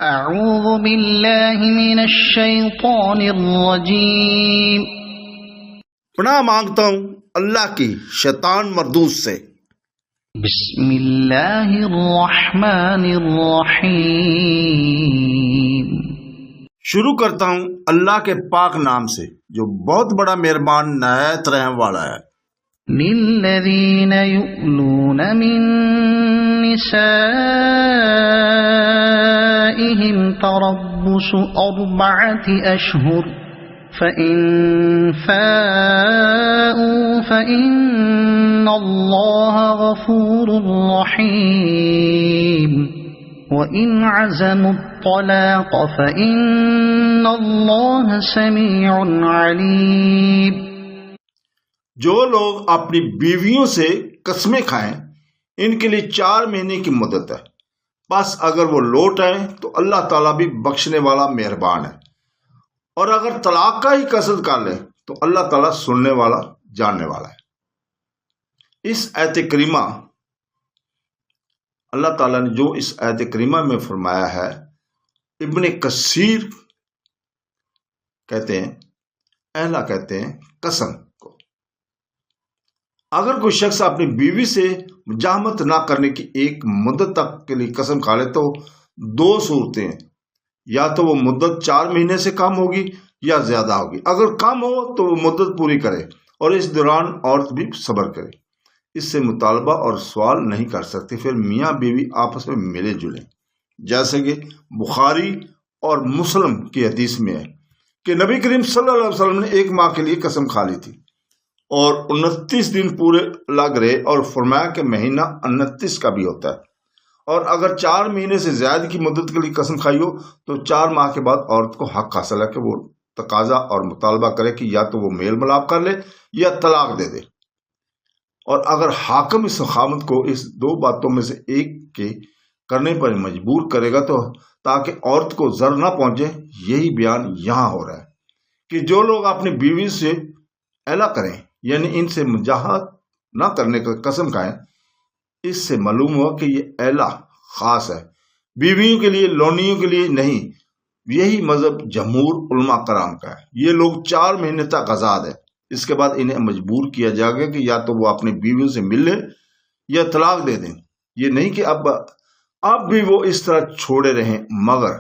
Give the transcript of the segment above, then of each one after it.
اعوذ باللہ من الشیطان الرجیم۔ پناہ مانگتا ہوں اللہ کی شیطان مردود سے۔ بسم اللہ الرحمن الرحیم۔ شروع کرتا ہوں اللہ کے پاک نام سے جو بہت بڑا مہربان نہایت رحم والا ہے۔ للذین یؤلون من نسائهم تربص 4 أشهر فإن فاءوا فإن الله غفور رحيم وإن عزموا الطلاق فإن الله سميع عليم۔ جو لوگ اپنی بیویوں سے قسمیں کھائیں ان کے لیے 4 مہینے کی مدت ہے، بس اگر وہ لوٹ آئیں تو اللہ تعالیٰ بھی بخشنے والا مہربان ہے، اور اگر طلاق کا ہی قصد کر لیں تو اللہ تعالیٰ سننے والا جاننے والا ہے۔ اس آیت کریمہ اللہ تعالیٰ نے جو اس آیت کریمہ میں فرمایا ہے، ابن کثیر کہتے ہیں، اہلا کہتے ہیں قسم کو۔ اگر کوئی شخص اپنی بیوی سے مجامت نہ کرنے کی ایک مدت تک کے لیے قسم کھا لے تو 2 صورتیں ہیں، یا تو وہ مدت 4 مہینے سے کم ہوگی یا زیادہ ہوگی۔ اگر کم ہو تو وہ مدت پوری کرے اور اس دوران عورت بھی صبر کرے، اس سے مطالبہ اور سوال نہیں کر سکتی، پھر میاں بیوی آپس میں ملے جلیں، جیسے کہ بخاری اور مسلم کی حدیث میں ہے کہ نبی کریم صلی اللہ علیہ وسلم نے 1 ماہ کے لیے قسم کھا لی تھی اور 29 دن پورے لگ رہے، اور فرمایا کہ مہینہ 29 کا بھی ہوتا ہے، اور اگر 4 مہینے سے زیادہ کی مدت کے لیے قسم کھائی ہو تو 4 ماہ کے بعد عورت کو حق حاصل ہے کہ وہ تقاضا اور مطالبہ کرے کہ یا تو وہ میل ملاپ کر لے یا طلاق دے دے، اور اگر حاکم اس خامد کو اس 2 باتوں میں سے ایک کے کرنے پر مجبور کرے گا تو تاکہ عورت کو ضرر نہ پہنچے، یہی بیان یہاں ہو رہا ہے کہ جو لوگ اپنی بیوی سے اعلیٰ کریں، یعنی ان سے مجاہد نہ کرنے کا قسم کھائیں، اس سے معلوم ہوا کہ یہ اعلیٰ خاص ہے، بیویوں کے لیے، لونیوں کے لیے نہیں۔ یہی مذہب جمہور علماء کرام کا ہے۔ یہ لوگ 4 مہینے تک آزاد ہے، اس کے بعد انہیں مجبور کیا جائے گا کہ یا تو وہ اپنی بیویوں سے مل لیں یا طلاق دے دیں۔ یہ نہیں کہ اب بھی وہ اس طرح چھوڑے رہیں، مگر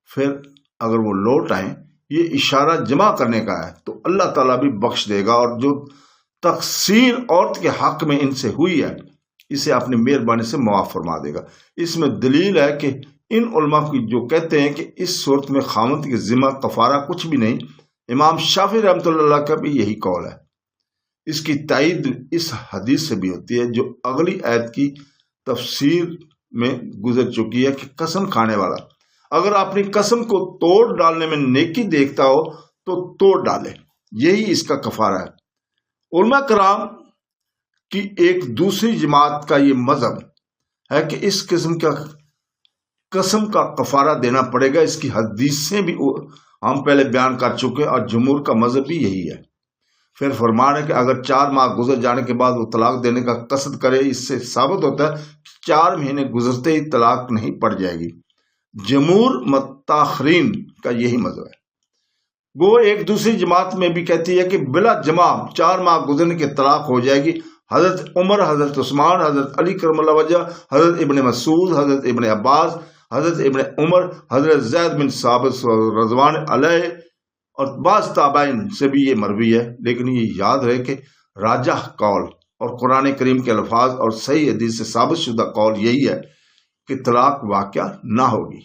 پھر اگر وہ لوٹ آئیں، یہ اشارہ جمع کرنے کا ہے تو اللہ تعالیٰ بھی بخش دے گا، اور جو تقصیر عورت کے حق میں ان سے ہوئی ہے اسے اپنی مہربانی سے معاف فرما دے گا۔ اس میں دلیل ہے کہ ان علماء کی جو کہتے ہیں کہ اس صورت میں خاوند کے ذمہ کفارہ کچھ بھی نہیں، امام شافعی رحمۃ اللہ کا بھی یہی قول ہے۔ اس کی تائید اس حدیث سے بھی ہوتی ہے جو اگلی آیت کی تفسیر میں گزر چکی ہے کہ قسم کھانے والا اگر اپنی قسم کو توڑ ڈالنے میں نیکی دیکھتا ہو تو توڑ ڈالے، یہی اس کا کفارہ ہے۔ علماء کرام کی ایک دوسری جماعت کا یہ مذہب ہے کہ اس قسم کا کفارہ دینا پڑے گا۔ اس کی حدیثیں بھی ہم پہلے بیان کر چکے، اور جمہور کا مذہب بھی یہی ہے۔ پھر فرمان ہے کہ اگر 4 ماہ گزر جانے کے بعد وہ طلاق دینے کا قصد کرے، اس سے ثابت ہوتا ہے 4 مہینے گزرتے ہی طلاق نہیں پڑ جائے گی۔ جمہور متاخرین کا یہی مذہب ہے۔ وہ ایک دوسری جماعت میں بھی کہتی ہے کہ بلا جمع 4 ماہ گزرنے کے طلاق ہو جائے گی۔ حضرت عمر، حضرت عثمان، حضرت علی کرم اللہ وجہ، حضرت ابن مسعود، حضرت ابن عباس، حضرت ابن عمر، حضرت زید بن ثابت رضوان علیہ اور بعض تابعین سے بھی یہ مروی ہے، لیکن یہ یاد رہے کہ راجح قول اور قرآن کریم کے الفاظ اور صحیح حدیث سے ثابت شدہ قول یہی ہے کہ طلاق واقع نہ ہوگی۔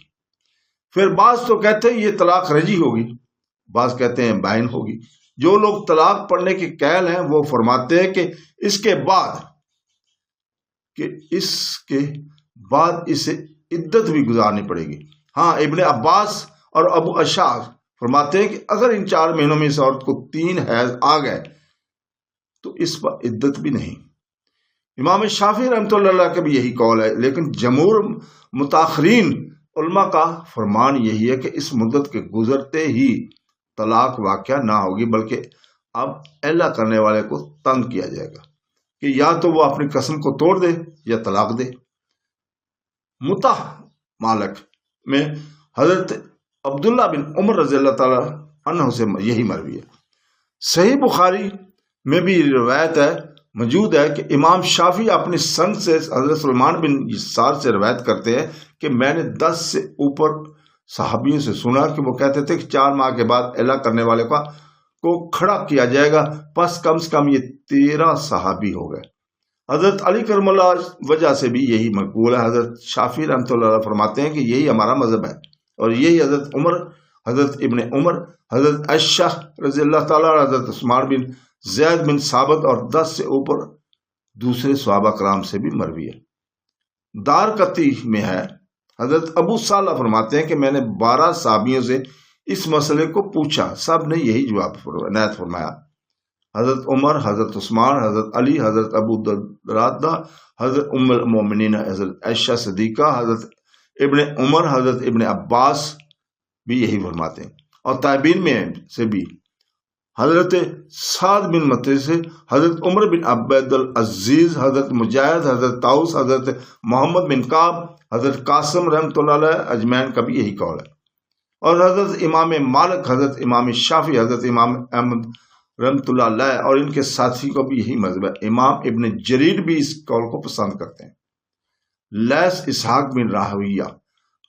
پھر بعض تو کہتے ہیں یہ طلاق رجعی ہوگی، بعض کہتے ہیں بائن ہوگی۔ جو لوگ طلاق پڑھنے کے قائل ہیں وہ فرماتے ہیں کہ اس کے بعد اسے عدت بھی گزارنی پڑے گی۔ ہاں، ابن عباس اور ابو اشعث فرماتے ہیں کہ اگر ان 4 مہینوں میں اس عورت کو 3 حیض آ گئے تو اس پر عدت بھی نہیں۔ امام شافعی رحمۃ اللہ کا بھی یہی قول ہے، لیکن جمہور متاخرین علماء کا فرمان یہی ہے کہ اس مدت کے گزرتے ہی طلاق واقع نہ ہوگی، بلکہ اب اعلیٰ کرنے والے کو تنگ کیا جائے گا کہ یا تو وہ اپنی قسم کو توڑ دے یا طلاق دے۔ متع مالک میں حضرت عبداللہ بن عمر رضی اللہ تعالی عنہ سے یہی مروی ہے۔ صحیح بخاری میں بھی روایت ہے موجود ہے کہ امام شافعی اپنی سند سے حضرت سلمان بن یسار سے روایت کرتے ہیں کہ میں نے 10 سے اوپر صحابیوں سے سنا کہ وہ کہتے تھے کہ 4 ماہ کے بعد اعلیٰ کرنے والے کو کھڑا کیا جائے گا، پس کم سے کم یہ 13 صحابی ہو گئے۔ حضرت علی کرم اللہ وجہ سے بھی یہی مقبول ہے۔ حضرت شافعی رحمۃ اللہ علیہ فرماتے ہیں کہ یہی ہمارا مذہب ہے، اور یہی حضرت عمر، حضرت ابن عمر، حضرت عائشہ رضی اللہ تعالیٰ، حضرت عثمان بن زید بن ثابت اور 10 سے اوپر دوسرے صحابہ کرام سے بھی مروی ہے۔ دارقطنی میں ہے، حضرت ابو صالح فرماتے ہیں کہ میں نے 12 صحابیوں سے اس مسئلے کو پوچھا، سب نے یہی جواب عنایت فرمایا۔ حضرت عمر، حضرت عثمان، حضرت علی، حضرت ابو درداء، حضرت ام المومنین حضرت عائشہ صدیقہ، حضرت ابن عمر، حضرت ابن عباس بھی یہی فرماتے ہیں، اور تابعین میں سے بھی حضرت سعد بن مطر سے، حضرت عمر بن عبد العزیز، حضرت مجاہد، حضرت طاؤس، حضرت محمد بن کعب، حضرت قاسم رحمۃ اللہ علیہ اجمعین کا بھی یہی قول ہے، اور حضرت امام مالک، حضرت امام شافعی، حضرت امام احمد رحمۃ اللہ علیہ اور ان کے ساتھی کو بھی یہی مذہب ہے۔ امام ابن جریر بھی اس قول کو پسند کرتے ہیں۔ لیث، اسحاق بن راہویہ،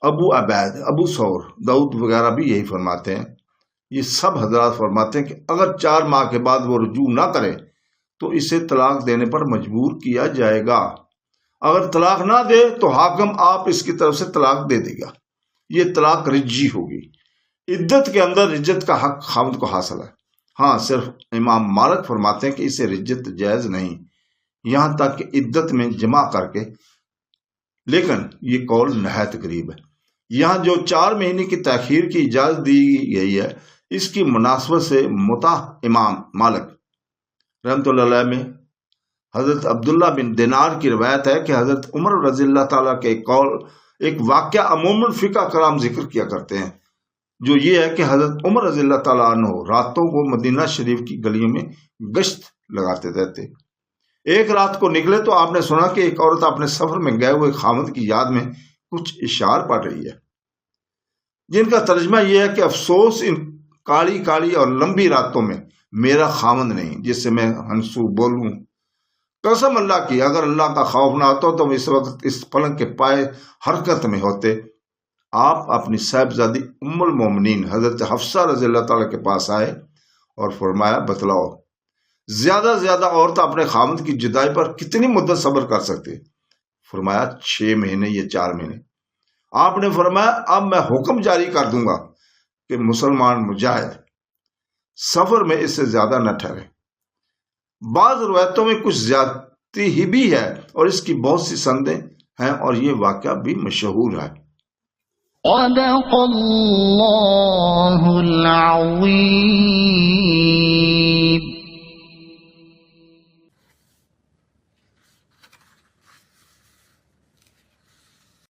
ابو عبید، ابو ثور، داؤد وغیرہ بھی یہی فرماتے ہیں۔ یہ سب حضرات فرماتے ہیں کہ اگر 4 ماہ کے بعد وہ رجوع نہ کرے تو اسے طلاق دینے پر مجبور کیا جائے گا۔ اگر طلاق نہ دے تو حاکم آپ اس کی طرف سے طلاق دے دے گا، یہ طلاق رجی ہوگی۔ عدت کے اندر رجت کا حق خاوند کو حاصل ہے۔ ہاں، صرف امام مالک فرماتے ہیں کہ اسے رجت جائز نہیں، یہاں تک کہ عدت میں جمع کر کے، لیکن یہ قول نہایت قریب ہے۔ یہاں جو 4 مہینے کی تاخیر کی اجازت دی گئی ہے، اس کی مناسبت سے متع امام مالک رحمۃ اللہ علیہ میں حضرت عبداللہ بن دینار کی روایت ہے کہ حضرت عمر رضی اللہ تعالیٰ کے ایک واقعہ عموماً فقہ کرام ذکر کیا کرتے ہیں، جو یہ ہے کہ حضرت عمر رضی اللہ تعالیٰ عنہ راتوں کو مدینہ شریف کی گلیوں میں گشت لگاتے رہتے۔ ایک رات کو نکلے تو آپ نے سنا کہ ایک عورت اپنے سفر میں گئے ہوئے خاوند کی یاد میں کچھ اشعار پڑھ رہی ہے، جن کا ترجمہ یہ ہے کہ افسوس ان کالی کالی اور لمبی راتوں میں میرا خاوند نہیں جس سے میں ہنسوں بولوں، قسم اللہ کی اگر اللہ کا خوف نہ ہوتا تو اس وقت اس پلنگ کے پائے حرکت میں ہوتے۔ آپ اپنی صاحبزادی ام المومنین حضرت حفصہ رضی اللہ تعالیٰ کے پاس آئے اور فرمایا، بتلاؤ زیادہ زیادہ عورت اپنے خاوند کی جدائی پر کتنی مدت صبر کر سکتے؟ فرمایا 6 مہینے یا 4 مہینے۔ آپ نے فرمایا اب میں حکم جاری کر دوں گا کہ مسلمان مجاہد سفر میں اس سے زیادہ نہ ٹھہرے۔ بعض روایتوں میں کچھ زیادتی ہی بھی ہے اور اس کی بہت سی سندیں ہیں، اور یہ واقعہ بھی مشہور ہے۔ صدق اللہ العظیم۔